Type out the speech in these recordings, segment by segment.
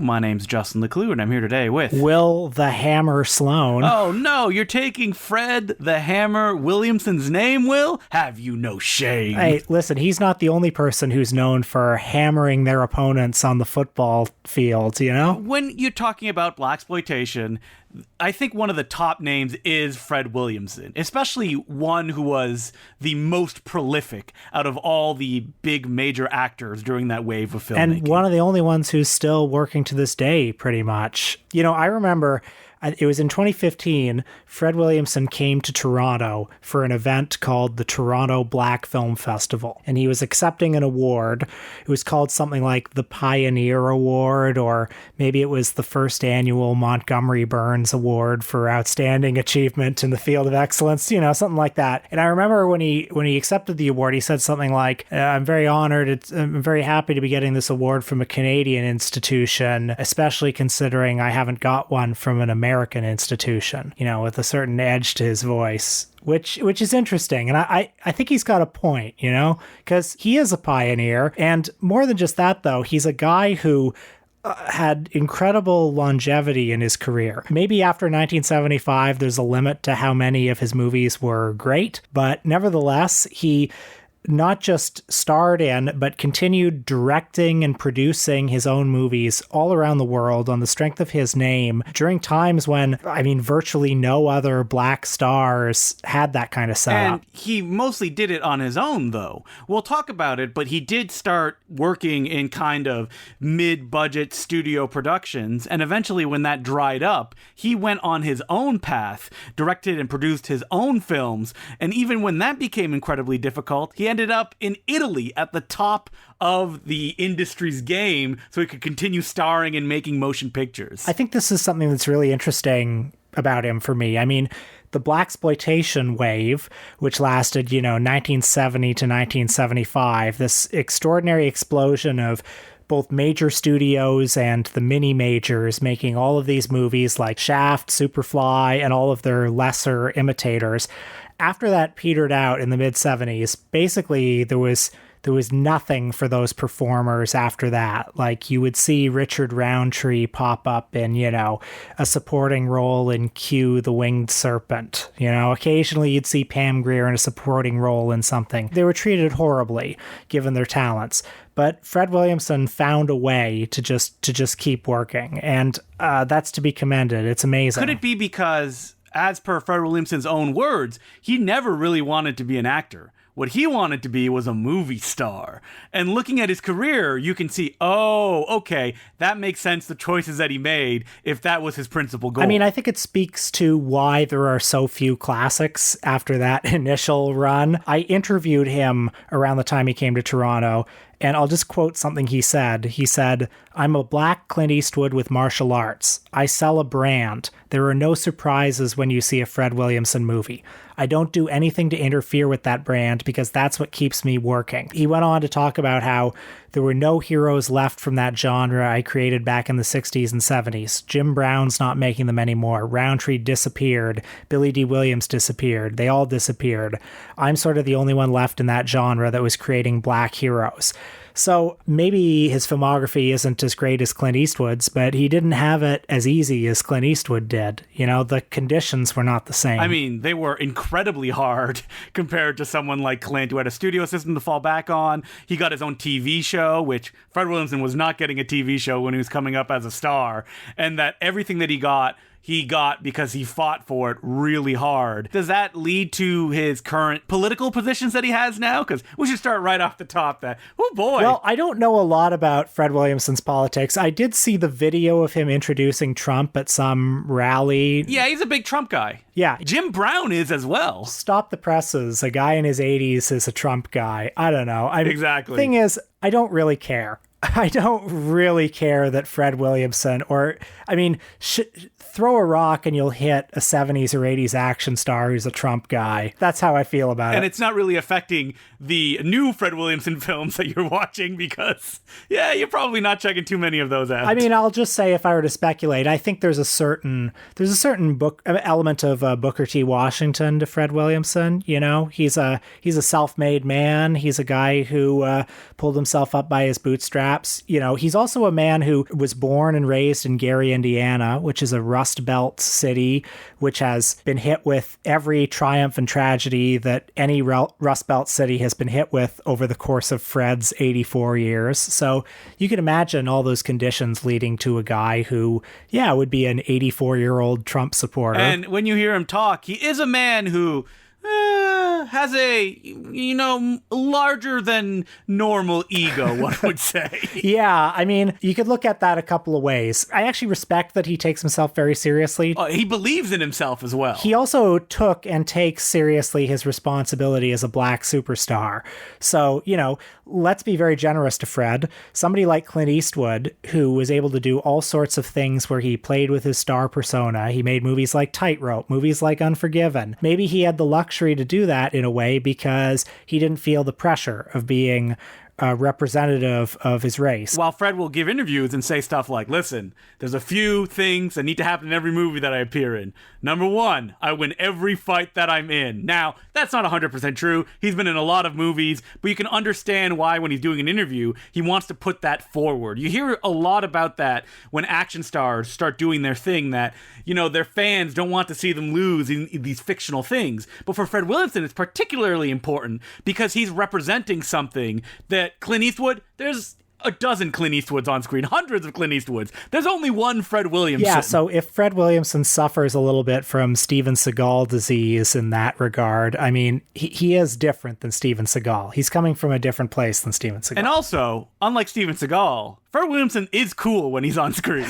My name's Justin Leclue, and I'm here today with... Will the Hammer Sloan. Oh, no, you're taking Fred the Hammer Williamson's name, Will? Have you no shame? Hey, listen, he's not the only person who's known for hammering their opponents on the football field, you know? When you're talking about blaxploitation, I think one of the top names is Fred Williamson, especially one who was the most prolific out of all the big major actors during that wave of filmmaking. And one of the only ones who's still working to this day, pretty much. You know, I remember... It was in 2015, Fred Williamson came to Toronto for an event called the Toronto Black Film Festival, and he was accepting an award. It was called something like the Pioneer Award, or maybe it was the first annual Montgomery Burns Award for Outstanding Achievement in the Field of Excellence, you know, something like that. And I remember when he accepted the award, he said something like, I'm very honored, I'm very happy to be getting this award from a Canadian institution, especially considering I haven't got one from an American institution, you know, with a certain edge to his voice, which is interesting. And I think he's got a point, you know, because he is a pioneer. And more than just that, though, he's a guy who had incredible longevity in his career. Maybe after 1975, there's a limit to how many of his movies were great, but nevertheless, he not just starred in, but continued directing and producing his own movies all around the world on the strength of his name during times when, I mean, virtually no other black stars had that kind of setup. And he mostly did it on his own, though. We'll talk about it, but he did start working in kind of mid-budget studio productions, and eventually when that dried up, he went on his own path, directed and produced his own films, and even when that became incredibly difficult, he ended up in Italy at the top of the industry's game so he could continue starring and making motion pictures. I think this is something that's really interesting about him for me. I mean, the blaxploitation wave, which lasted, 1970 to 1975, this extraordinary explosion of both major studios and the mini majors making all of these movies like Shaft, Superfly, and all of their lesser imitators. After that petered out in the mid-70s, basically there was nothing for those performers after that. Like, you would see Richard Roundtree pop up in, a supporting role in Q, the Winged Serpent. Occasionally you'd see Pam Grier in a supporting role in something. They were treated horribly, given their talents. But Fred Williamson found a way to just keep working, and that's to be commended. It's amazing. Could it be because, as per Fred Williamson's own words, he never really wanted to be an actor? What he wanted to be was a movie star. And looking at his career, you can see, oh, okay, that makes sense, the choices that he made, if that was his principal goal. I mean, I think it speaks to why there are so few classics after that initial run. I interviewed him around the time he came to Toronto, and I'll just quote something he said. He said, "I'm a black Clint Eastwood with martial arts. I sell a brand. There are no surprises when you see a Fred Williamson movie. I don't do anything to interfere with that brand because that's what keeps me working." He went on to talk about how there were no heroes left from that genre I created back in the 60s and 70s. Jim Brown's not making them anymore. Roundtree disappeared. Billy D. Williams disappeared. They all disappeared. I'm sort of the only one left in that genre that was creating black heroes. So maybe his filmography isn't as great as Clint Eastwood's, but he didn't have it as easy as Clint Eastwood did. The conditions were not the same. I mean, they were incredibly hard compared to someone like Clint, who had a studio system to fall back on. He got his own TV show, which Fred Williamson was not getting a TV show when he was coming up as a star, and that everything that he got because he fought for it really hard. Does that lead to his current political positions that he has now? Because we should start right off the top that, oh boy. Well, I don't know a lot about Fred Williamson's politics. I did see the video of him introducing Trump at some rally. Yeah, he's a big Trump guy. Yeah. Jim Brown is as well. Stop the presses. A guy in his 80s is a Trump guy. I don't know. Exactly. Thing is, I don't really care. I don't really care that Fred Williamson, throw a rock and you'll hit a 70s or 80s action star who's a Trump guy. That's how I feel about it. And it's not really affecting the new Fred Williamson films that you're watching because, you're probably not checking too many of those out. I mean, I'll just say, if I were to speculate, I think there's a certain book element of Booker T. Washington to Fred Williamson. He's a self-made man. He's a guy who pulled himself up by his bootstraps perhaps. He's also a man who was born and raised in Gary, Indiana, which is a Rust Belt city, which has been hit with every triumph and tragedy that any Rust Belt city has been hit with over the course of Fred's 84 years. So you can imagine all those conditions leading to a guy who, would be an 84-year-old Trump supporter. And when you hear him talk, he is a man who has a, larger than normal ego, one would say. Yeah, I mean, you could look at that a couple of ways. I actually respect that he takes himself very seriously. He believes in himself as well. He also took and takes seriously his responsibility as a black superstar. So, let's be very generous to Fred. Somebody like Clint Eastwood, who was able to do all sorts of things where he played with his star persona. He made movies like Tightrope, movies like Unforgiven. Maybe he had the luxury to do that in a way because he didn't feel the pressure of being representative of his race. While Fred will give interviews and say stuff like, listen, there's a few things that need to happen in every movie that I appear in. Number one, I win every fight that I'm in. Now, that's not 100% true. He's been in a lot of movies, but you can understand why when he's doing an interview, he wants to put that forward. You hear a lot about that when action stars start doing their thing, that, their fans don't want to see them lose in these fictional things. But for Fred Williamson, it's particularly important because he's representing something that Clint Eastwood, there's a dozen Clint Eastwoods on screen, hundreds of Clint Eastwoods. There's only one Fred Williamson. Yeah, so if Fred Williamson suffers a little bit from Steven Seagal disease in that regard, I mean, he is different than Steven Seagal. He's coming from a different place than Steven Seagal. And also, unlike Steven Seagal, Fred Williamson is cool when he's on screen.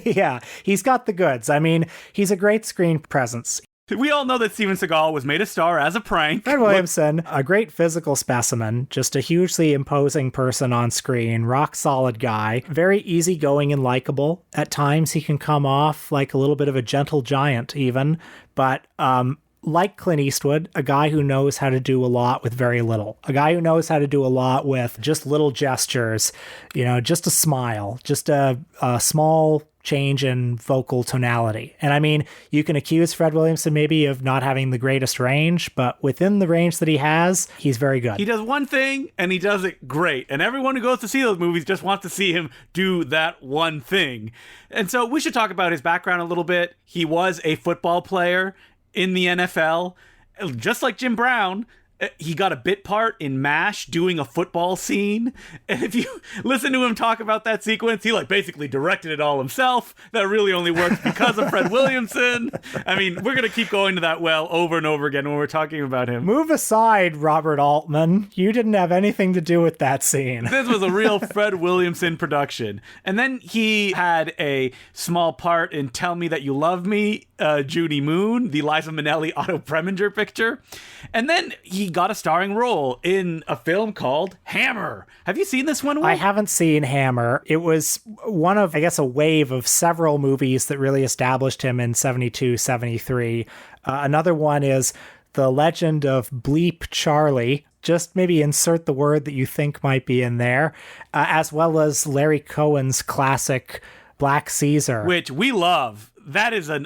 Yeah, he's got the goods. I mean, he's a great screen presence. We all know that Steven Seagal was made a star as a prank. Fred Williamson, a great physical specimen, just a hugely imposing person on screen, rock solid guy, very easygoing and likable. At times he can come off like a little bit of a gentle giant even, but like Clint Eastwood, a guy who knows how to do a lot with very little. A guy who knows how to do a lot with just little gestures, just a smile, just a small change in vocal tonality. And I mean, you can accuse Fred Williamson maybe of not having the greatest range, but within the range that he has, he's very good. He does one thing and he does it great. And everyone who goes to see those movies just wants to see him do that one thing. And so we should talk about his background a little bit. He was a football player in the NFL, just like Jim Brown. He got a bit part in MASH doing a football scene. And if you listen to him talk about that sequence, he basically directed it all himself. That really only works because of Fred Williamson. I mean, we're going to keep going to that well over and over again when we're talking about him. Move aside, Robert Altman. You didn't have anything to do with that scene. This was a real Fred Williamson production. And then he had a small part in Tell Me That You Love Me, Judy Moon, the Liza Minnelli Otto Preminger picture. And then he got a starring role in a film called Hammer. Have you seen this one, Will? I haven't seen Hammer. It was one of, I guess, a wave of several movies that really established him in 72, 73. Another one is The Legend of Bleep Charlie. Just maybe insert the word that you think might be in there, as well as Larry Cohen's classic Black Caesar. Which we love. That is a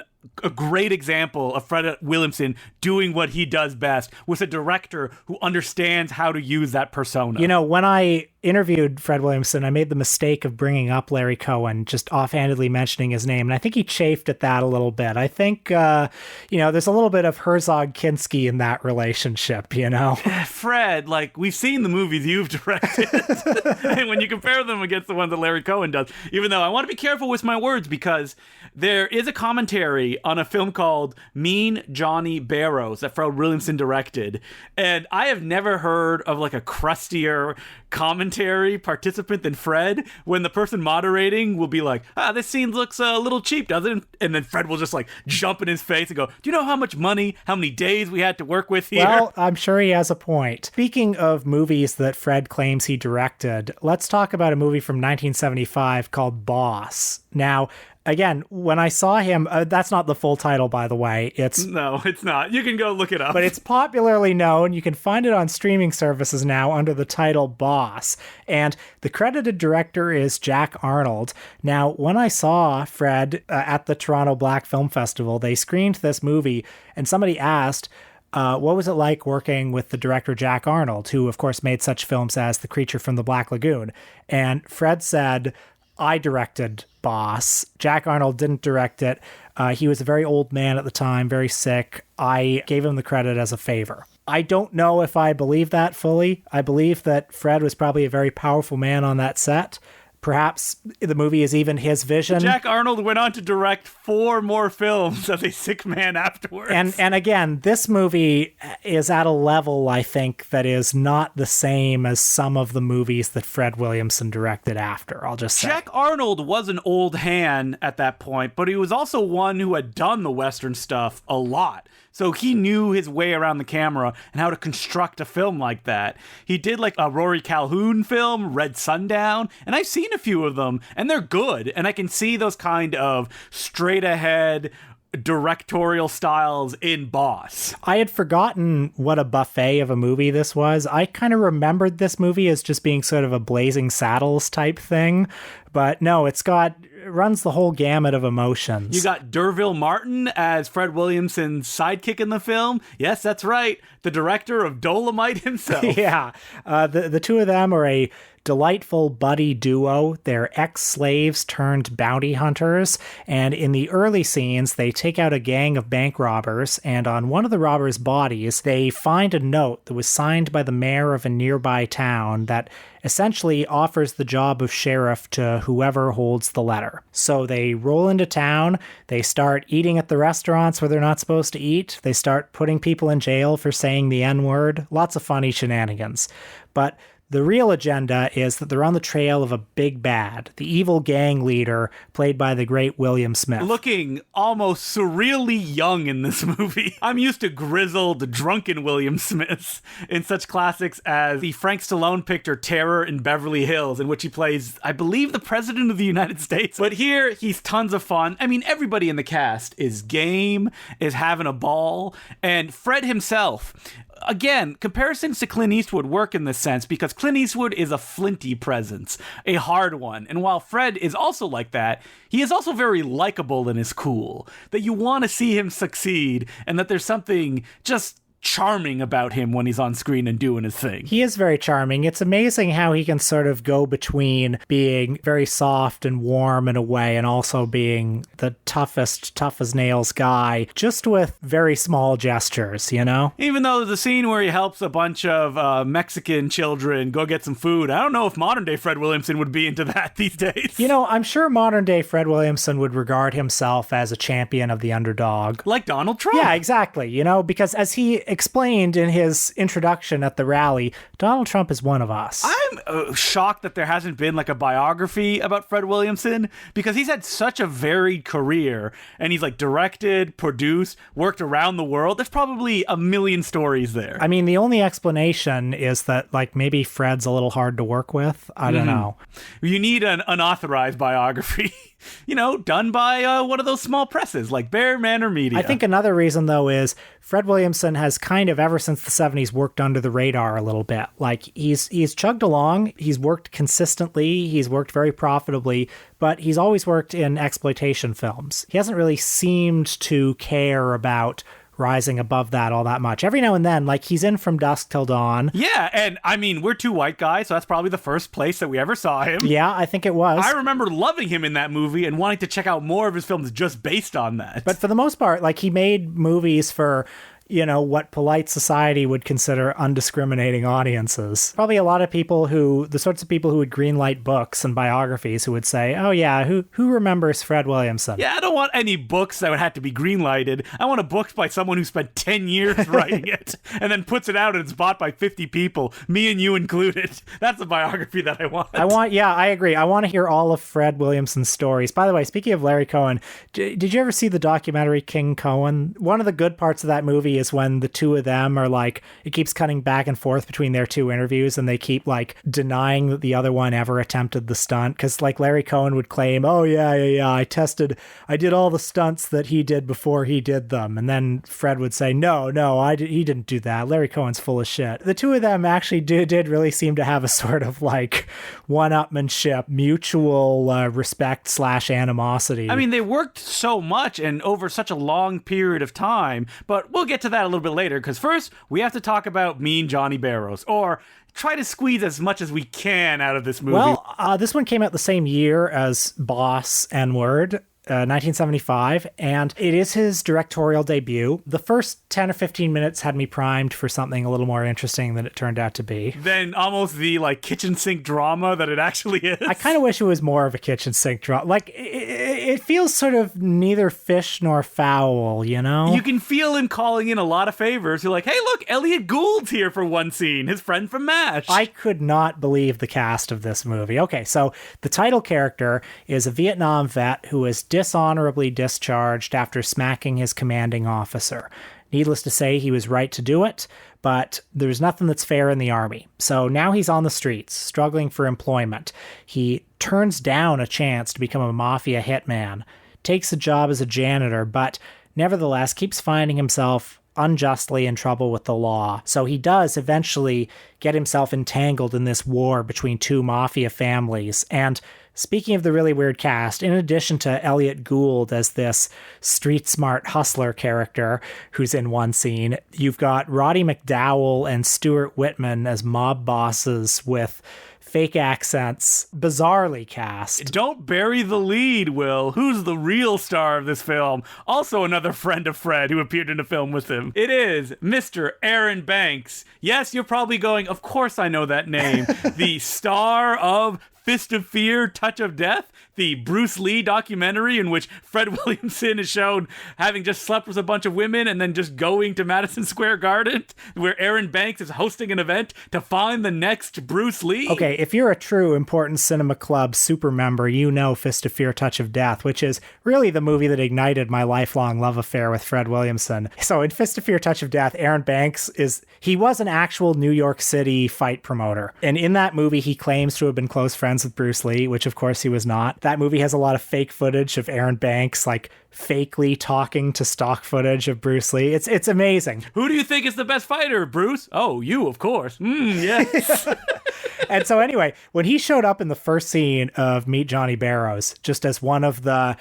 great example of Fred Williamson doing what he does best with a director who understands how to use that persona. When I interviewed Fred Williamson, I made the mistake of bringing up Larry Cohen, just offhandedly mentioning his name. And I think he chafed at that a little bit. I think, there's a little bit of Herzog-Kinski in that relationship, Fred, we've seen the movies you've directed. And when you compare them against the ones that Larry Cohen does, even though I want to be careful with my words because there is a commentary on a film called Mean Johnny Barrows that Fred Williamson directed. And I have never heard of a crustier commentary participant than Fred, when the person moderating will be like, this scene looks a little cheap, doesn't it? And then Fred will just jump in his face and go, do you know how much money, how many days we had to work with here? Well, I'm sure he has a point. Speaking of movies that Fred claims he directed, let's talk about a movie from 1975 called Now, again, when I saw him, that's not the full title, by the way. No, it's not. You can go look it up. But it's popularly known. You can find it on streaming services now under the title Boss. And the credited director is Jack Arnold. Now, when I saw Fred at the Toronto Black Film Festival, they screened this movie, and somebody asked, what was it like working with the director Jack Arnold, who, of course, made such films as The Creature from the Black Lagoon? And Fred said, I directed Boss. Jack Arnold didn't direct it. He was a very old man at the time, very sick. I gave him the credit as a favor. I don't know if I believe that fully. I believe that Fred was probably a very powerful man on that set. Perhaps the movie is even his vision. Jack Arnold went on to direct 4 more films as a sick man afterwards. And again, this movie is at a level, I think, that is not the same as some of the movies that Fred Williamson directed after, I'll just say. Jack Arnold was an old hand at that point, but he was also one who had done the Western stuff a lot. So he knew his way around the camera and how to construct a film like that. He did like a Rory Calhoun film, Red Sundown, and I've seen a few of them, and they're good. And I can see those kind of straight ahead directorial styles in Boss. I had forgotten what a buffet of a movie this was. I kind of remembered this movie as just being sort of a Blazing Saddles type thing. But no, it runs the whole gamut of emotions. You got D'Urville Martin as Fred Williamson's sidekick in the film. Yes, that's right. The director of Dolomite himself. Yeah. The two of them are a delightful buddy duo. They're ex-slaves turned bounty hunters, and in the early scenes, they take out a gang of bank robbers, and on one of the robbers' bodies, they find a note that was signed by the mayor of a nearby town that essentially offers the job of sheriff to whoever holds the letter. So they roll into town, they start eating at the restaurants where they're not supposed to eat, they start putting people in jail for saying the N-word, lots of funny shenanigans. But the real agenda is that they're on the trail of a big bad, the evil gang leader played by the great William Smith. Looking almost surreally young in this movie. I'm used to grizzled, drunken William Smiths in such classics as the Frank Stallone picture Terror in Beverly Hills, in which he plays, I believe, the President of the United States. But here, he's tons of fun. I mean, everybody in the cast is game, is having a ball, and Fred himself. Again, comparisons to Clint Eastwood work in this sense because Clint Eastwood is a flinty presence, a hard one. And while Fred is also like that, he is also very likable and is cool. That you want to see him succeed and that there's something just charming about him when he's on screen and doing his thing. He is very charming. It's amazing how he can sort of go between being very soft and warm in a way and also being the toughest, tough as nails guy, just with very small gestures, you know? Even though there's a scene where he helps a bunch of Mexican children go get some food, I don't know if modern day Fred Williamson would be into that these days. You know, I'm sure modern day Fred Williamson would regard himself as a champion of the underdog. Like Donald Trump. Yeah, exactly. You know, because as he explained in his introduction at the rally, Donald Trump is one of us. I'm shocked that there hasn't been like a biography about Fred Williamson because he's had such a varied career and he's like directed, produced, worked around the world. There's probably a million stories there. I mean, the only explanation is that like maybe Fred's a little hard to work with. I don't know. You need an unauthorized biography, you know, done by one of those small presses like Bear Manor Media. I think another reason, though, is Fred Williamson has kind of, ever since the 70s, worked under the radar a little bit. Like, he's chugged along, he's worked consistently, he's worked very profitably, but he's always worked in exploitation films. He hasn't really seemed to care about rising above that all that much. Every now and then, like, he's in From Dusk Till Dawn. Yeah, and I mean, we're two white guys, so that's probably the first place that we ever saw him. Yeah, I think it was. I remember loving him in that movie and wanting to check out more of his films just based on that. But for the most part, like, he made movies for, you know, what polite society would consider undiscriminating audiences. Probably a lot of people the sorts of people who would greenlight books and biographies who would say, oh yeah, who remembers Fred Williamson? Yeah, I don't want any books that would have to be greenlighted. I want a book by someone who spent 10 years writing it and then puts it out and it's bought by 50 people, me and you included. That's the biography that I want. Yeah, I agree. I want to hear all of Fred Williamson's stories. By the way, speaking of Larry Cohen, did you ever see the documentary King Cohen? One of the good parts of that movie is when the two of them are like, it keeps cutting back and forth between their two interviews and they keep like denying that the other one ever attempted the stunt. Because like Larry Cohen would claim, oh yeah, I did all the stunts that he did before he did them. And then Fred would say, no, he didn't do that. Larry Cohen's full of shit. The two of them actually did really seem to have a sort of like one-upmanship, mutual respect / animosity. I mean, they worked so much and over such a long period of time, but we'll get to that a little bit later, because first we have to talk about Mean Johnny Barrows, or try to squeeze as much as we can out of this movie. Well, this one came out the same year as Boss N-Word, 1975, and it is his directorial debut. The first 10 or 15 minutes had me primed for something a little more interesting than it turned out to be. Then almost the kitchen sink drama that it actually is. I kind of wish it was more of a kitchen sink drama. It feels sort of neither fish nor fowl, you know? You can feel him calling in a lot of favors. You're like, hey, look, Elliot Gould's here for one scene, his friend from MASH. I could not believe the cast of this movie. Okay, so the title character is a Vietnam vet who is dishonorably discharged after smacking his commanding officer. Needless to say, he was right to do it, but there's nothing that's fair in the army. So now he's on the streets, struggling for employment. He turns down a chance to become a mafia hitman, takes a job as a janitor, but nevertheless keeps finding himself unjustly in trouble with the law. So he does eventually get himself entangled in this war between two mafia families. And speaking of the really weird cast, in addition to Elliot Gould as this street-smart hustler character who's in one scene, you've got Roddy McDowall and Stuart Whitman as mob bosses with fake accents, bizarrely cast. Don't bury the lead, Will. Who's the real star of this film? Also another friend of Fred who appeared in the film with him. It is Mr. Aaron Banks. Yes, you're probably going, of course I know that name. The star of Fist of Fear, Touch of Death, the Bruce Lee documentary in which Fred Williamson is shown having just slept with a bunch of women and then just going to Madison Square Garden, where Aaron Banks is hosting an event to find the next Bruce Lee. Okay, if you're a true Important Cinema Club super member, you know Fist of Fear, Touch of Death, which is really the movie that ignited my lifelong love affair with Fred Williamson. So in Fist of Fear, Touch of Death, Aaron Banks he was an actual New York City fight promoter. And in that movie, he claims to have been close friends with Bruce Lee, which of course he was not. That movie has a lot of fake footage of Aaron Banks, fakely talking to stock footage of Bruce Lee. It's amazing. Who do you think is the best fighter, Bruce? Oh, you, of course. Yes. And so anyway, when he showed up in the first scene of Meet Johnny Barrows, just as one of the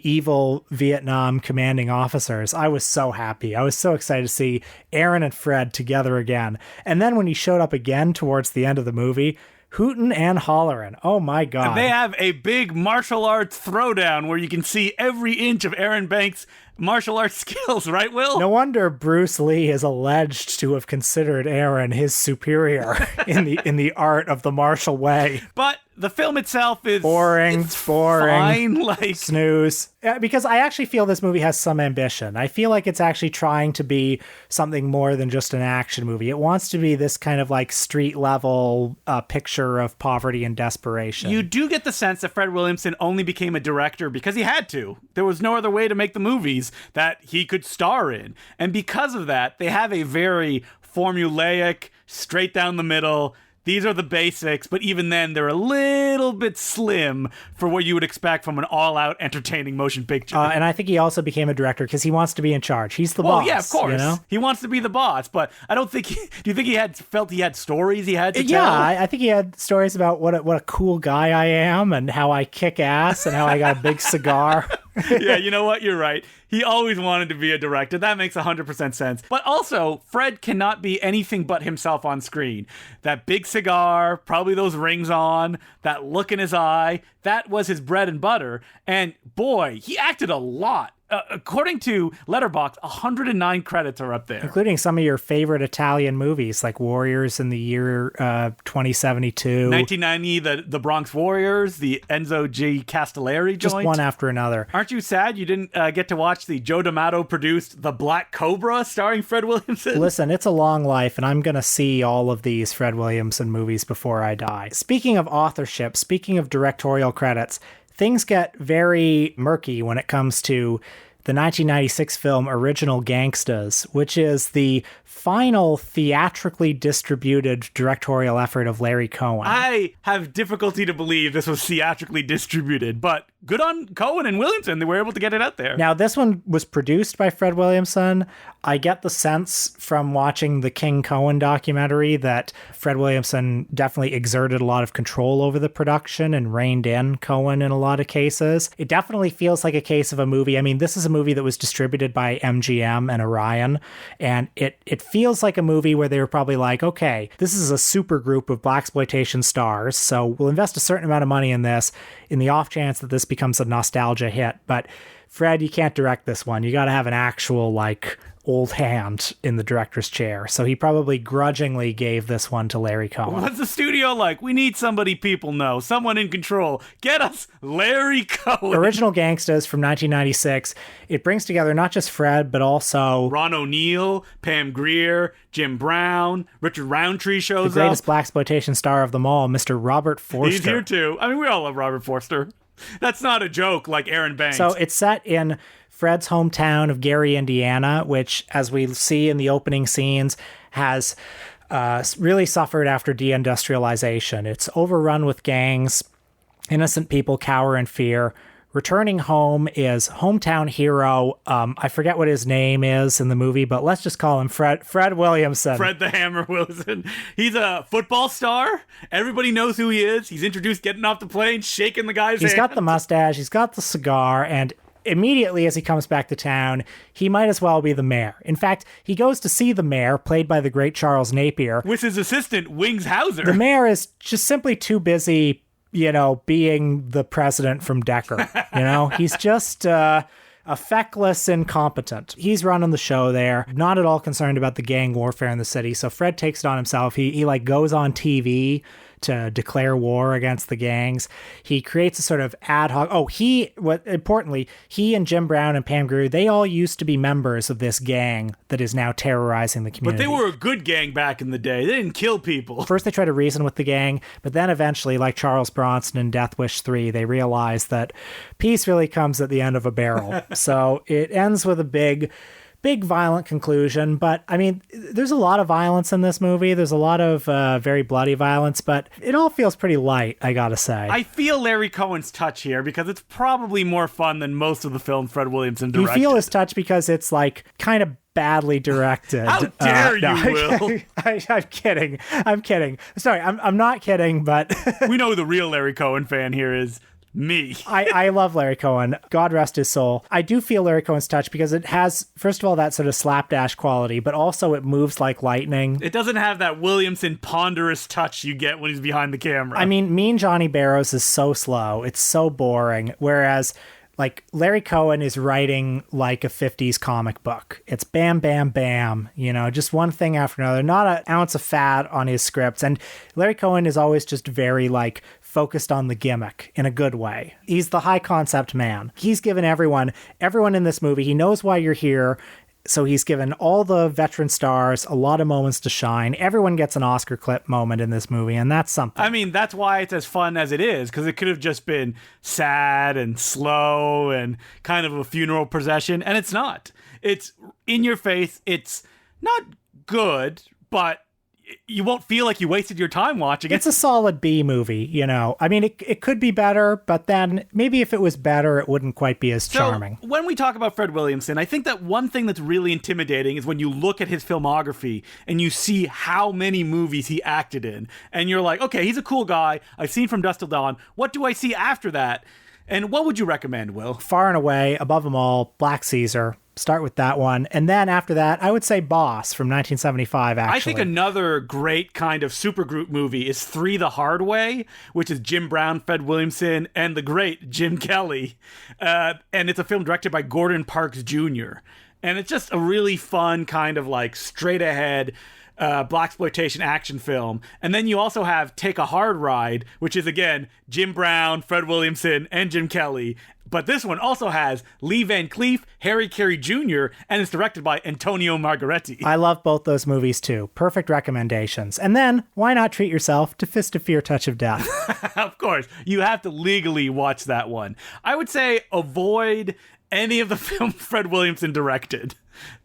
evil Vietnam commanding officers, I was so happy. I was so excited to see Aaron and Fred together again. And then when he showed up again towards the end of the movie, hootin' and hollerin'. Oh my God. They have a big martial arts throwdown where you can see every inch of Aaron Banks' martial arts skills, right, Will? No wonder Bruce Lee is alleged to have considered Aaron his superior in the art of the martial way. But the film itself is boring, fine, snooze. Because I actually feel this movie has some ambition. I feel like it's actually trying to be something more than just an action movie. It wants to be this kind of street level picture of poverty and desperation. You do get the sense that Fred Williamson only became a director because he had to. There was no other way to make the movies that he could star in. And because of that, they have a very formulaic, straight down the middle, these are the basics, but even then, they're a little bit slim for what you would expect from an all-out entertaining motion picture. And I think he also became a director because he wants to be in charge. He's the boss. Oh, yeah, of course. You know? He wants to be the boss, but I don't think... do you think he felt he had stories he had to tell? Yeah, I think he had stories about what a cool guy I am and how I kick ass and how I got a big cigar. Yeah, you know what? You're right. He always wanted to be a director. That makes 100% sense. But also, Fred cannot be anything but himself on screen. That big cigar, probably those rings on, that look in his eye, that was his bread and butter. And boy, he acted a lot. According to Letterboxd, 109 credits are up there. Including some of your favorite Italian movies, like Warriors in the year 2072. 1990, the Bronx Warriors, the Enzo G. Castellari joint. Just one after another. Aren't you sad you didn't get to watch the Joe D'Amato-produced The Black Cobra starring Fred Williamson? Listen, it's a long life, and I'm going to see all of these Fred Williamson movies before I die. Speaking of authorship, speaking of directorial credits, things get very murky when it comes to the 1996 film Original Gangstas, which is the final theatrically distributed directorial effort of Larry Cohen. I have difficulty to believe this was theatrically distributed, but good on Cohen and Williamson. They were able to get it out there. Now, this one was produced by Fred Williamson. I get the sense from watching the King Cohen documentary that Fred Williamson definitely exerted a lot of control over the production and reined in Cohen in a lot of cases. It definitely feels like a case of a movie. I mean, this is a movie that was distributed by MGM and Orion, and it feels like a movie where they were probably like, okay, this is a super group of blaxploitation stars, so we'll invest a certain amount of money in this in the off chance that this becomes a nostalgia hit. But Fred, you can't direct this one. You got to have an actual, like, old hand in the director's chair. So he probably grudgingly gave this one to Larry Cohen. What's the studio like? We need somebody people know. Someone in control. Get us Larry Cohen. Original GANGSTAS from 1996. It brings together not just Fred, but also Ron O'Neal, Pam Grier, Jim Brown, Richard Roundtree shows up. The greatest blaxploitation star of them all, Mr. Robert Forster. He's here too. I mean, we all love Robert Forster. That's not a joke like Aaron Banks. So it's set in Fred's hometown of Gary, Indiana, which, as we see in the opening scenes, has really suffered after deindustrialization. It's overrun with gangs. Innocent people cower in fear. Returning home is hometown hero. I forget what his name is in the movie, but let's just call him Fred Williamson. Fred the Hammer Wilson. He's a football star. Everybody knows who he is. He's introduced getting off the plane, shaking the guy's hand. He's got the mustache. He's got the cigar. And immediately as he comes back to town, he might as well be the mayor. In fact, he goes to see the mayor, played by the great Charles Napier. With his assistant, Wings Hauser. The mayor is just simply too busy, being the president from Decker. He's just a feckless incompetent. He's running the show there, not at all concerned about the gang warfare in the city. So Fred takes it on himself. He goes on TV to declare war against the gangs. He creates a sort of ad hoc. Importantly, he and Jim Brown and Pam Grier, they all used to be members of this gang that is now terrorizing the community. But they were a good gang back in the day. They didn't kill people. First, they try to reason with the gang, but then eventually, like Charles Bronson in Death Wish 3, they realize that peace really comes at the end of a barrel. So it ends with a big violent conclusion. But I mean, there's a lot of violence in this movie. There's a lot of very bloody violence, but it all feels pretty light, I gotta say. I feel Larry Cohen's touch here because it's probably more fun than most of the films Fred Williamson directed. You feel his touch because it's like kind of badly directed. How dare you, Will? I'm kidding. Sorry, I'm not kidding, but we know who the real Larry Cohen fan here is. Me. I love Larry Cohen. God rest his soul. I do feel Larry Cohen's touch because it has, first of all, that sort of slapdash quality, but also it moves like lightning. It doesn't have that Williamson ponderous touch you get when he's behind the camera. I mean, Mean Johnny Barrows is so slow. It's so boring. Whereas, like, Larry Cohen is writing like a 50s comic book. It's bam, bam, bam, just one thing after another. Not an ounce of fat on his scripts. And Larry Cohen is always just very, focused on the gimmick in a good way. He's the high concept man. He's given everyone in this movie, he knows why you're here. So he's given all the veteran stars a lot of moments to shine. Everyone gets an Oscar clip moment in this movie, and that's something. I mean, that's why it's as fun as it is, because it could have just been sad and slow and kind of a funeral procession, and it's not. It's in your face. It's not good, but you won't feel like you wasted your time watching it. It's a solid B movie, I mean, it could be better, but then maybe if it was better, it wouldn't quite be as charming. So, when we talk about Fred Williamson, I think that one thing that's really intimidating is when you look at his filmography and you see how many movies he acted in. And you're like, okay, he's a cool guy. I've seen From Dusk Till Dawn. What do I see after that? And what would you recommend, Will? Far and away, above them all, Black Caesar. Start with that one. And then after that, I would say Boss from 1975, actually. I think another great kind of supergroup movie is Three the Hard Way, which is Jim Brown, Fred Williamson, and the great Jim Kelly. And it's a film directed by Gordon Parks Jr. And it's just a really fun kind of straight ahead blaxploitation action film. And then you also have Take a Hard Ride, which is, again, Jim Brown, Fred Williamson, and Jim Kelly. But this one also has Lee Van Cleef, Harry Carey Jr., and it's directed by Antonio Margheriti. I love both those movies, too. Perfect recommendations. And then, why not treat yourself to Fist of Fear, Touch of Death? Of course. You have to legally watch that one. I would say avoid any of the films Fred Williamson directed.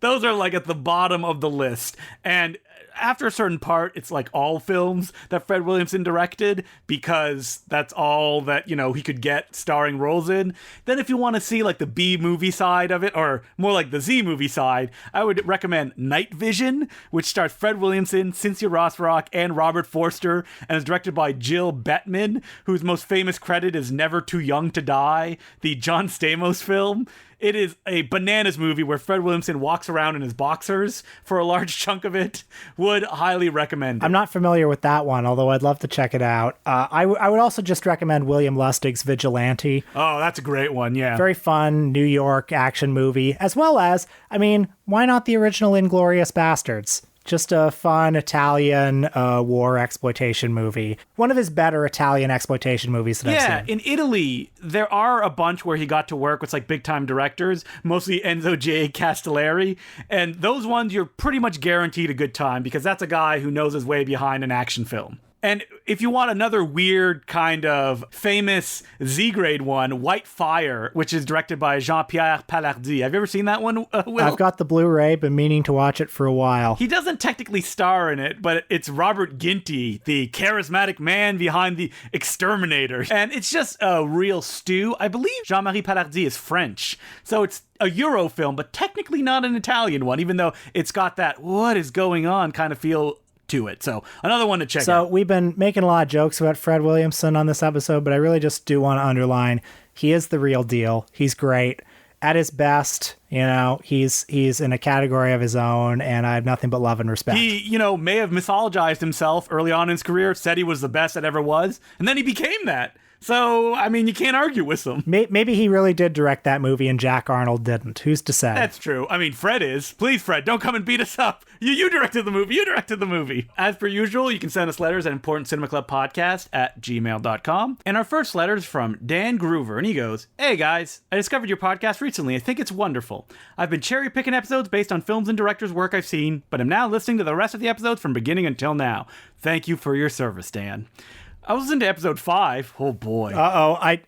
Those are like at the bottom of the list. And after a certain part, it's like all films that Fred Williamson directed because that's all that, he could get starring roles in. Then if you want to see like the B movie side of it, or more like the Z movie side, I would recommend Night Vision, which stars Fred Williamson, Cynthia Rothrock, and Robert Forster, and is directed by Jill Bettman, whose most famous credit is Never Too Young to Die, the John Stamos film. It is a bananas movie where Fred Williamson walks around in his boxers for a large chunk of it. Would highly recommend it. I'm not familiar with that one, although I'd love to check it out. I would also just recommend William Lustig's Vigilante. Oh, that's a great one, yeah. Very fun New York action movie, as well as, why not the original Inglourious Bastards? Just a fun Italian war exploitation movie. One of his better Italian exploitation movies that I've seen. Yeah, in Italy, there are a bunch where he got to work with like big-time directors, mostly Enzo J. Castellari. And those ones, you're pretty much guaranteed a good time because that's a guy who knows his way behind an action film. And if you want another weird kind of famous Z-grade one, White Fire, which is directed by Jean-Pierre Palardy. Have you ever seen that one, Will? I've got the Blu-ray, been meaning to watch it for a while. He doesn't technically star in it, but it's Robert Ginty, the charismatic man behind The Exterminator. And it's just a real stew. I believe Jean-Marie Palardy is French, so it's a Euro film, but technically not an Italian one, even though it's got that what is going on kind of feel to it. So another one to check out. So we've been making a lot of jokes about Fred Williamson on this episode, but I really just do want to underline he is the real deal. He's great. At his best, he's in a category of his own, and I have nothing but love and respect. He, may have mythologized himself early on in his career, said he was the best that ever was, and then he became that. So, you can't argue with him. Maybe he really did direct that movie and Jack Arnold didn't. Who's to say? That's true. Fred is. Please, Fred, don't come and beat us up. You directed the movie. You directed the movie. As per usual, you can send us letters at importantcinemaclubpodcast@gmail.com. And our first letter is from Dan Groover, and he goes, "Hey, guys. I discovered your podcast recently. I think it's wonderful. I've been cherry-picking episodes based on films and directors' work I've seen, but I'm now listening to the rest of the episodes from beginning until now. Thank you for your service, Dan." I was into episode 5. Oh boy. I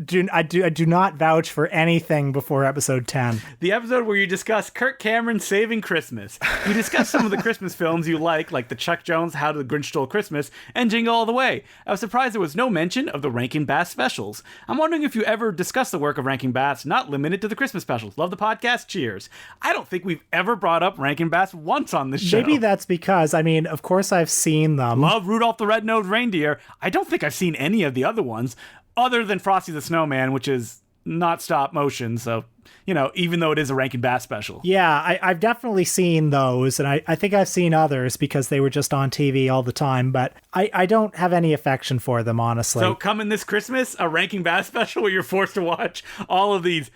do not vouch for anything before episode 10. The episode where you discuss Kirk Cameron saving Christmas. You discuss some of the Christmas films you like the Chuck Jones How the Grinch Stole Christmas and Jingle All the Way. I was surprised there was no mention of the Rankin Bass specials. I'm wondering if you ever discussed the work of Rankin Bass, not limited to the Christmas specials. Love the podcast. Cheers. I don't think we've ever brought up Rankin Bass once on this show. Maybe that's because, of course I've seen them. Love Rudolph the Red-Nosed Reindeer. I don't think I've seen any of the other ones other than Frosty the Snowman, which is not stop motion. So, even though it is a Rankin Bass special. Yeah, I've definitely seen those. And I think I've seen others because they were just on TV all the time. But I don't have any affection for them, honestly. So coming this Christmas, a Rankin Bass special where you're forced to watch all of these.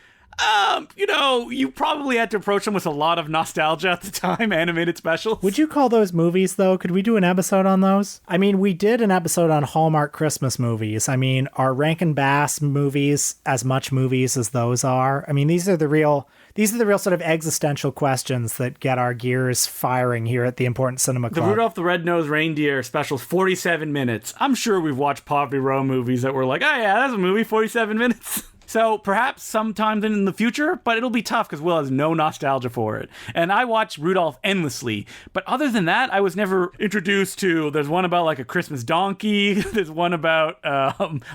You probably had to approach them with a lot of nostalgia at the time, animated specials. Would you call those movies, though? Could we do an episode on those? We did an episode on Hallmark Christmas movies. Are Rankin Bass movies as much movies as those are? These are the real sort of existential questions that get our gears firing here at the Important Cinema Club. The Rudolph the Red-Nosed Reindeer special is 47 minutes. I'm sure we've watched Poverty Row movies that were like, oh yeah, that's a movie, 47 minutes. So perhaps sometime in the future, but it'll be tough because Will has no nostalgia for it. And I watch Rudolph endlessly. But other than that, I was never introduced to, there's one about like a Christmas donkey. There's one about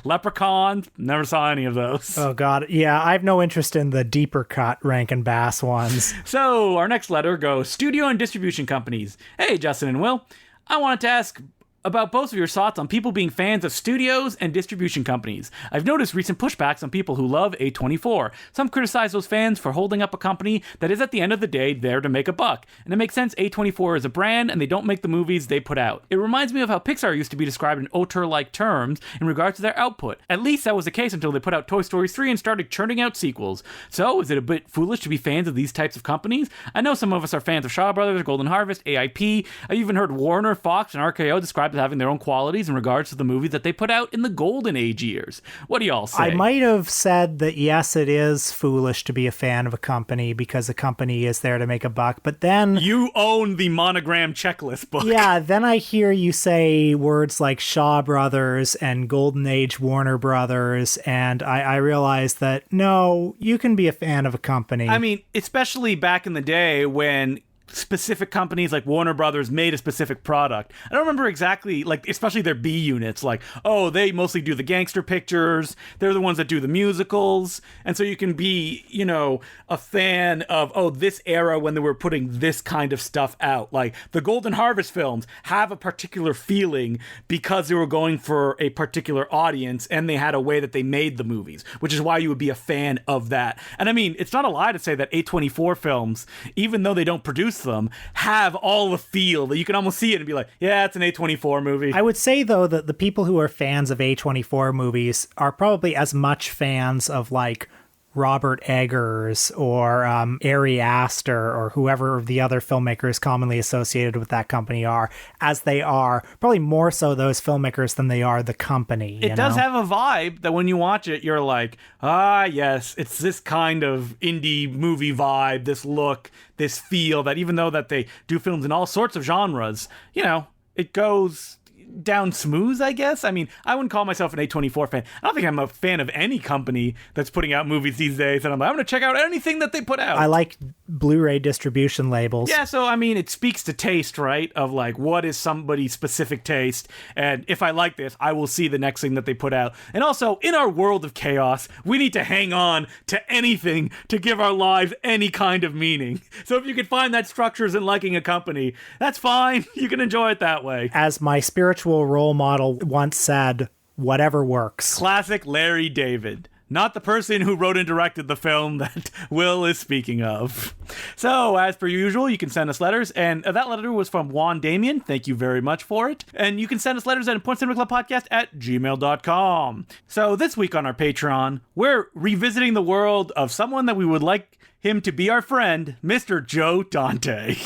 leprechauns. Never saw any of those. Oh, God. Yeah, I have no interest in the deeper cut Rankin Bass ones. So our next letter goes, Studio and Distribution Companies. Hey, Justin and Will. I wanted to ask about both of your thoughts on people being fans of studios and distribution companies. I've noticed recent pushbacks on people who love A24. Some criticize those fans for holding up a company that is at the end of the day there to make a buck. And it makes sense, A24 is a brand and they don't make the movies they put out. It reminds me of how Pixar used to be described in auteur-like terms in regards to their output. At least that was the case until they put out Toy Story 3 and started churning out sequels. So, is it a bit foolish to be fans of these types of companies? I know some of us are fans of Shaw Brothers, Golden Harvest, AIP. I've even heard Warner, Fox, and RKO described as having their own qualities in regards to the movies that they put out in the Golden Age years. What do y'all say? I might have said that, yes, it is foolish to be a fan of a company because a company is there to make a buck, but then... You own the Monogram Checklist book. Yeah, then I hear you say words like Shaw Brothers and Golden Age Warner Brothers, and I realize that, no, you can be a fan of a company. I mean, especially back in the day when specific companies like Warner Brothers made a specific product. I don't remember exactly, like, especially their B units, like, oh, they mostly do the gangster pictures, they're the ones that do the musicals, and so you can be, you know, a fan of, oh, this era when they were putting this kind of stuff out. Like, the Golden Harvest films have a particular feeling because they were going for a particular audience, and they had a way that they made the movies, which is why you would be a fan of that. And I mean, it's not a lie to say that A24 films, even though they don't produce them, have all the feel that you can almost see it and be like, yeah, it's an A24 movie. I would say, though, that the people who are fans of A24 movies are probably as much fans of, like, Robert Eggers or Ari Aster or whoever the other filmmakers commonly associated with that company are, as they are probably more so those filmmakers than they are the company. It does have a vibe that when you watch it, you're like, ah, yes, it's this kind of indie movie vibe, this look, this feel, that even though that they do films in all sorts of genres, you know, it goes down smooth, I guess. I mean, I wouldn't call myself an A24 fan. I don't think I'm a fan of any company that's putting out movies these days, and I'm like, I'm going to check out anything that they put out. I like Blu-ray distribution labels. Yeah, so I mean, it speaks to taste, right? Of like, what is somebody's specific taste? And if I like this, I will see the next thing that they put out. And also, in our world of chaos, we need to hang on to anything to give our lives any kind of meaning. So if you can find that structures in liking a company, that's fine. You can enjoy it that way. As my spiritual role model once said, whatever works. Classic Larry David. Not the person who wrote and directed the film that Will is speaking of. So, as per usual, you can send us letters, and that letter was from Juan Damien. Thank you very much for it. And you can send us letters at importantcinemaclubpodcast@gmail.com. So, this week on our Patreon, we're revisiting the world of someone that we would like him to be our friend, Mr. Joe Dante.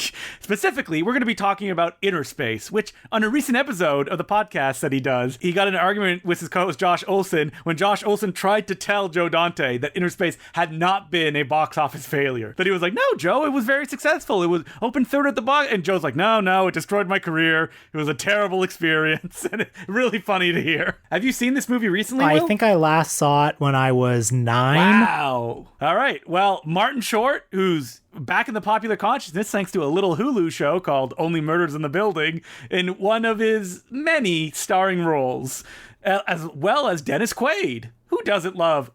Specifically, we're going to be talking about Inner Space, which on a recent episode of the podcast that he does, he got in an argument with his co-host Josh Olson when Josh Olson tried to tell Joe Dante that Inner Space had not been a box office failure. That he was like, no, Joe, it was very successful. It was open third at the box. And Joe's like, no, it destroyed my career. It was a terrible experience. And it's really funny to hear. Have you seen this movie recently, Will? I think I last saw it when I was 9. Wow. All right. Well, Martin Short, who's back in the popular consciousness thanks to a little Hulu show called Only Murders in the Building, in one of his many starring roles, as well as Dennis Quaid. Who doesn't love?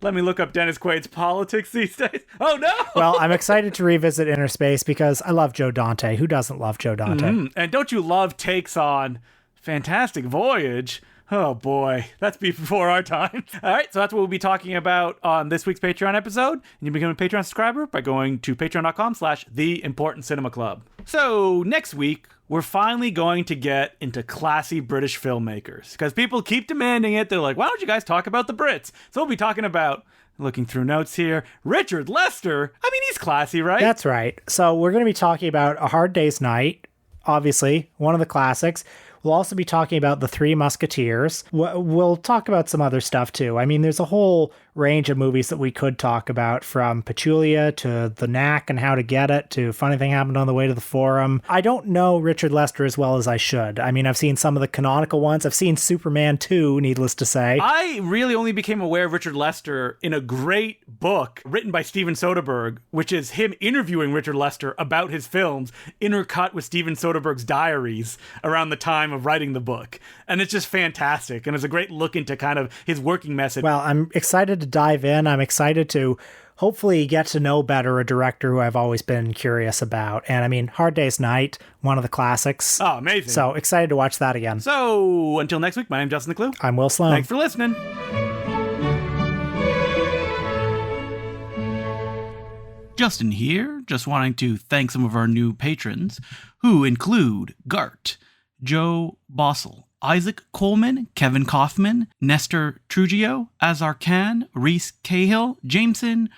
Let me look up Dennis Quaid's politics these days. Oh, no! Well, I'm excited to revisit Inner Space because I love Joe Dante. Who doesn't love Joe Dante? Mm-hmm. And don't you love takes on Fantastic Voyage? Oh boy, that's before our time. All right, so that's what we'll be talking about on this week's Patreon episode. And you can become a Patreon subscriber by going to patreon.com/theimportantcinemaclub. So next week, we're finally going to get into classy British filmmakers because people keep demanding it. They're like, why don't you guys talk about the Brits? So we'll be talking about, looking through notes here, Richard Lester. I mean, he's classy, right? That's right. So we're going to be talking about A Hard Day's Night, obviously, one of the classics. We'll also be talking about The Three Musketeers. We'll talk about some other stuff, too. I mean, there's a whole range of movies that we could talk about, from Petulia to The Knack and How to Get It to Funny Thing Happened on the Way to the Forum. I don't know Richard Lester as well as I should. I mean, I've seen some of the canonical ones. I've seen Superman 2, needless to say. I really only became aware of Richard Lester in a great book written by Steven Soderbergh, which is him interviewing Richard Lester about his films, intercut with Steven Soderbergh's diaries around the time of writing the book. And it's just fantastic. And it's a great look into kind of his working method. Well, I'm excited to dive in. I'm excited to hopefully get to know better a director who I've always been curious about. And I mean, Hard Day's Night, one of the classics. Oh, amazing. So excited to watch that again. So until next week, my name's Justin the Clue. I'm Will Sloan. Thanks for listening. Justin here, just wanting to thank some of our new patrons, who include Gart, Joe Bossel, Isaac Coleman, Kevin Kaufman, Nestor Trujillo, Azar Khan, Reese Cahill, Jameson,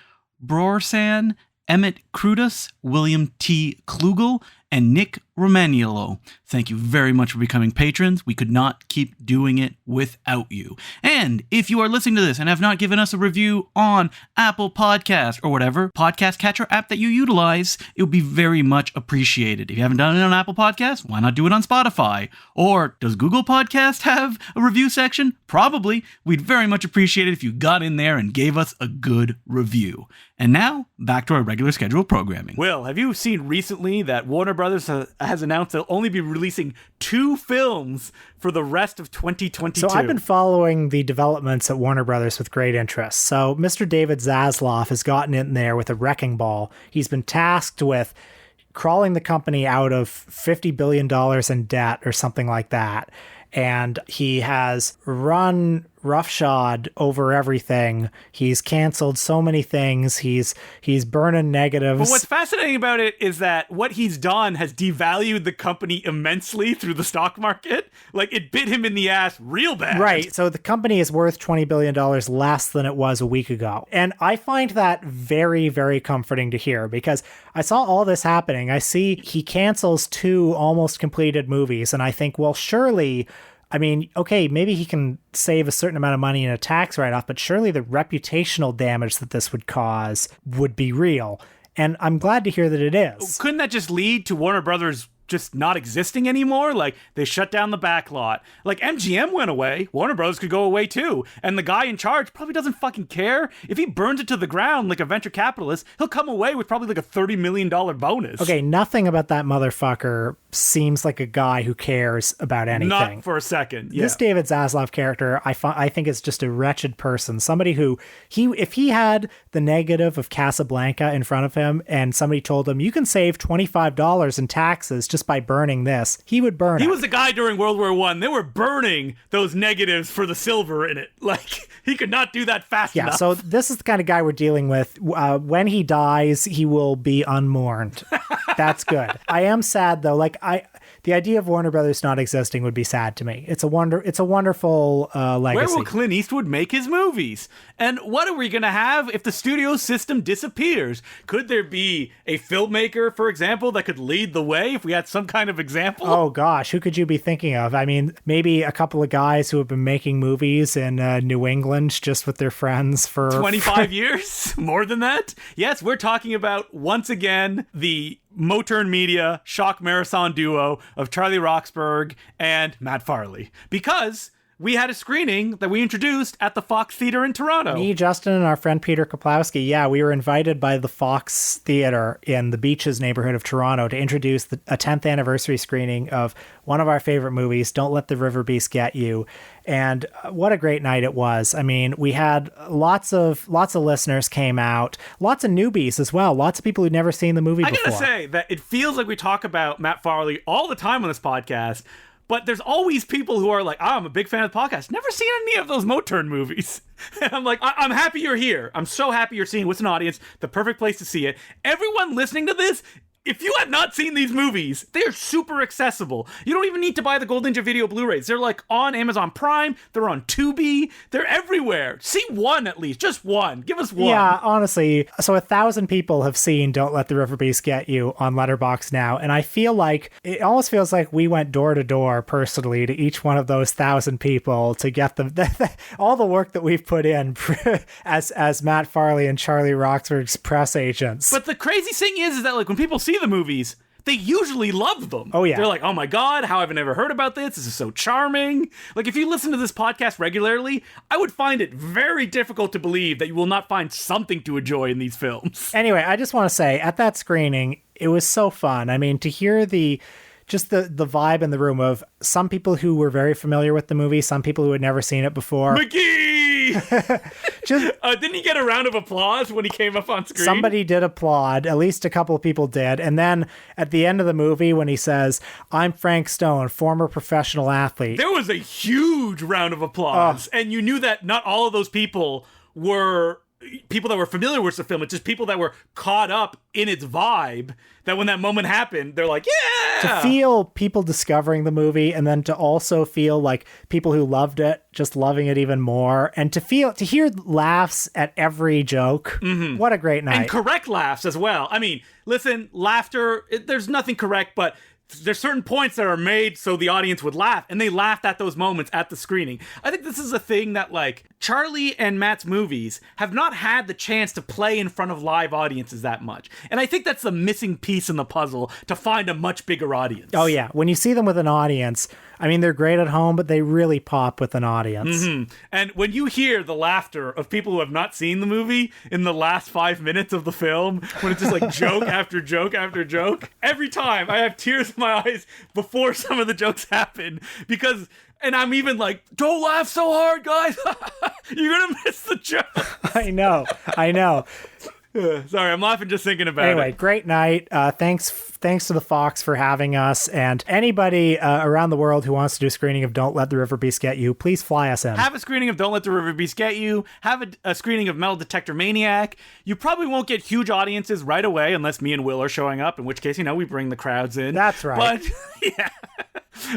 Brorsan, Emmett Crudus, William T. Klugel, and Nick Romaniello. Thank you very much for becoming patrons. We could not keep doing it without you. And if you are listening to this and have not given us a review on Apple Podcast or whatever podcast catcher app that you utilize, it would be very much appreciated. If you haven't done it on Apple Podcast, why not do it on Spotify? Or does Google Podcast have a review section? Probably. We'd very much appreciate it if you got in there and gave us a good review. And now, back to our regular scheduled programming. Will, have you seen recently that Warner Brothers has announced they'll only be releasing 2 films for the rest of 2022? So I've been following the developments at Warner Brothers with great interest. So Mr. David Zaslav has gotten in there with a wrecking ball. He's been tasked with crawling the company out of $50 billion in debt or something like that. And he has run roughshod over everything. He's canceled so many things. He's burning negatives. But what's fascinating about it is that what he's done has devalued the company immensely through the stock market. Like, it bit him in the ass real bad. Right. So the company is worth $20 billion less than it was a week ago. And I find that very, very comforting to hear, because I saw all this happening. I see he cancels 2 almost completed movies, and I think, well, surely, I mean, okay, maybe he can save a certain amount of money in a tax write-off, but surely the reputational damage that this would cause would be real. And I'm glad to hear that it is. Couldn't that just lead to Warner Brothers just not existing anymore? Like, they shut down the back lot. Like, MGM went away. Warner Brothers could go away too. And the guy in charge probably doesn't fucking care. If he burns it to the ground like a venture capitalist, he'll come away with probably like a $30 million bonus. Okay, nothing about that motherfucker seems like a guy who cares about anything. Not for a second. Yeah. This David Zaslav character, I think is just a wretched person. Somebody who, if he had the negative of Casablanca in front of him and somebody told him, you can save $25 in taxes just by burning this, he would burn it. He was the guy during World War I. They were burning those negatives for the silver in it. Like, he could not do that fast enough. Yeah, so this is the kind of guy we're dealing with. When he dies, he will be unmourned. That's good. I am sad, though. Like, the idea of Warner Brothers not existing would be sad to me. It's a wonderful legacy. Where will Clint Eastwood make his movies? And what are we going to have if the studio system disappears? Could there be a filmmaker, for example, that could lead the way if we had some kind of example? Oh, gosh. Who could you be thinking of? I mean, maybe a couple of guys who have been making movies in New England just with their friends for 25 years? More than that? Yes, we're talking about, once again, the Moturn Media shock marathon duo of Charlie Roxburgh and Matt Farley. Because we had a screening that we introduced at the Fox Theater in Toronto. Me, Justin, and our friend Peter Kaplowski, we were invited by the Fox Theater in the Beaches neighborhood of Toronto to introduce a 10th anniversary screening of one of our favorite movies, Don't Let the River Beast Get You. And what a great night it was. I mean, we had lots of listeners came out, lots of newbies as well, lots of people who'd never seen the movie before. I gotta say that it feels like we talk about Matt Farley all the time on this podcast, but there's always people who are like, I'm a big fan of the podcast. Never seen any of those Moturn movies. And I'm like, I'm happy you're here. I'm so happy you're seeing what's an audience, the perfect place to see it. Everyone listening to this, if you have not seen these movies, they are super accessible. You don't even need to buy the Gold Ninja Video Blu-rays. They're like on Amazon Prime. They're on Tubi. They're everywhere. See one at least. Just one. Give us one. Yeah, honestly. So 1,000 people have seen Don't Let the River Beast Get You on Letterboxd now. And I feel like, it almost feels like we went door to door personally to each one of those 1,000 people to get them all the work that we've put in as Matt Farley and Charlie Roxburgh's press agents. But the crazy thing is that like when people see the movies, they usually love them. Oh, yeah. They're like, oh my God, how have I never heard about this? This is so charming. Like, if you listen to this podcast regularly, I would find it very difficult to believe that you will not find something to enjoy in these films. Anyway, I just want to say, at that screening, it was so fun. I mean, to hear the vibe in the room of some people who were very familiar with the movie, some people who had never seen it before. McGee! Didn't he get a round of applause when he came up on screen? Somebody did applaud. At least a couple of people did. And then at the end of the movie, when he says, I'm Frank Stone, former professional athlete. There was a huge round of applause. And you knew that not all of those people were people that were familiar with the film. It's just people that were caught up in its vibe that when that moment happened, they're like, yeah! To feel people discovering the movie, and then to also feel like people who loved it just loving it even more, and to hear laughs at every joke. Mm-hmm. What a great night. And correct laughs as well. I mean, listen, laughter, there's nothing correct, but there's certain points that are made so the audience would laugh, and they laughed at those moments at the screening. I think this is a thing that, like, Charlie and Matt's movies have not had the chance to play in front of live audiences that much. And I think that's the missing piece in the puzzle to find a much bigger audience. Oh, yeah. When you see them with an audience, I mean, they're great at home, but they really pop with an audience. Mm-hmm. And when you hear the laughter of people who have not seen the movie in the last 5 minutes of the film, when it's just like joke after joke after joke, every time I have tears in my eyes before some of the jokes happen, because... And I'm even like, don't laugh so hard, guys. You're going to miss the joke. I know. Sorry, I'm laughing just thinking about it. Anyway, great night. Thanks to the Fox for having us. And anybody around the world who wants to do a screening of Don't Let the River Beast Get You, please fly us in. Have a screening of Don't Let the River Beast Get You. Have a screening of Metal Detector Maniac. You probably won't get huge audiences right away unless me and Will are showing up, in which case, we bring the crowds in. That's right. But, yeah.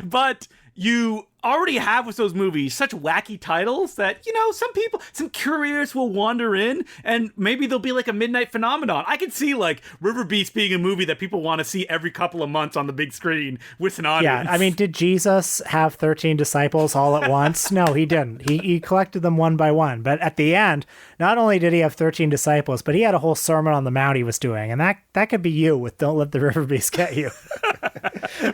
But you already have with those movies such wacky titles that, some curious will wander in, and maybe there'll be like a midnight phenomenon. I could see like River Beast being a movie that people want to see every couple of months on the big screen with an audience. Yeah, I mean, did Jesus have 13 disciples all at once? No, he didn't. He collected them one by one. But at the end, not only did he have 13 disciples, but he had a whole Sermon on the Mount he was doing. And that could be you with Don't Let the River Beast Get You.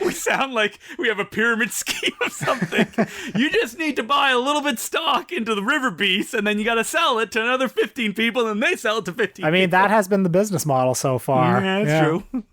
We sound like we have a pyramid scheme of something. You just need to buy a little bit stock into the River Beast, and then you got to sell it to another 15 people, and they sell it to 15 people. I mean, that has been the business model so far. Yeah, that's true.